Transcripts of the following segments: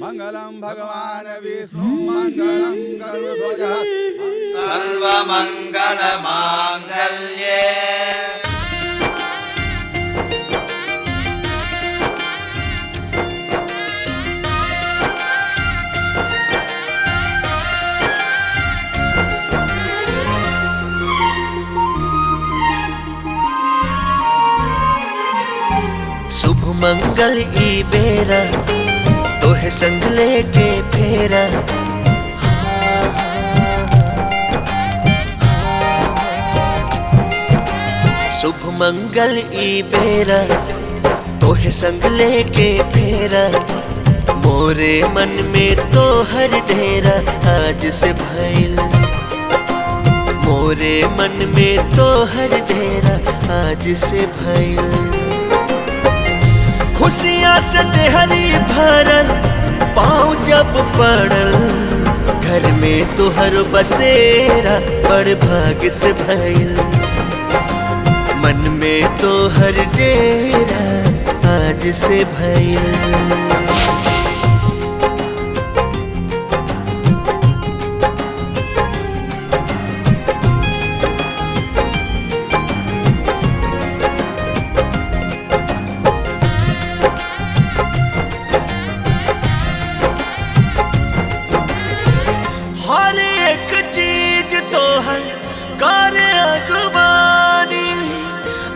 मंगलम भगवान विष्णु मंगलम गरुड़ध्वज सर्वमंगल मांगल्ये शुभ मंगल ई बेरा तोहे संग लेके फेरा। शुभ मंगल ई बेरा तोहे संग लेके फेरा। मोरे मन में तो हर डेरा आज से भइल। मोरे मन में तो हर डेरा आज से भइल। खुशियाँ से देहरी भरल पाँव जब पड़ल। घर में तोहर बसेरा बड़ भाग से भइल। मन में तोहर डेरा आज से भइल।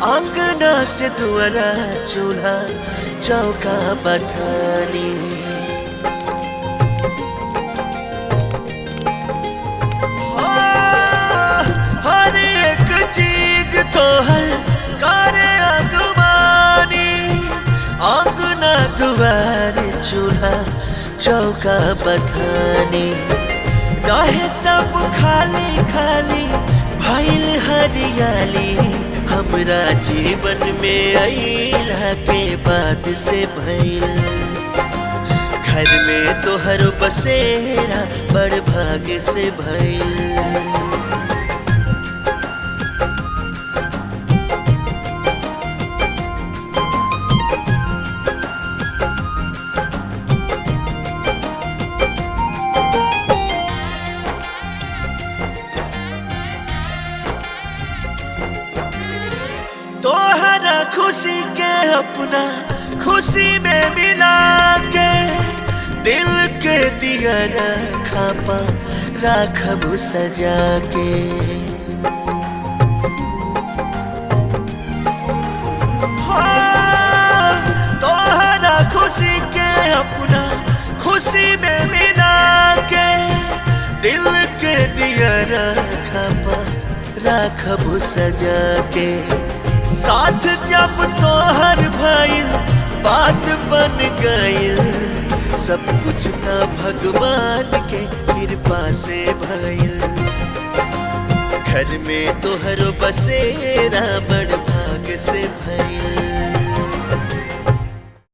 अंगना से दुआरा चूल्हा चौका बथानी। हर एक चीज तो हर करे अगवानी। अंगना दुआरे चूल्हा चौका बथानी। रहे सब खाली खाली भइल हरियाली। हमरा जीवन में अइला के बाद से भइल। घर में तोहर बसेरा बड़ भाग से भइल। तोहरा खुशी के अपना खुशी में मिला के। दिल के दिया रखा राखब सजा के। हाँ, तोहरा खुशी के अपना खुशी में मिला के। दिल के दिया रखा राखब सजा के। साथ जब तोहर भइल बात बन गइल। सब कुछ था भगवान के कृपा से भइल। घर में तोहर बसेरा बड़ भाग से भइल।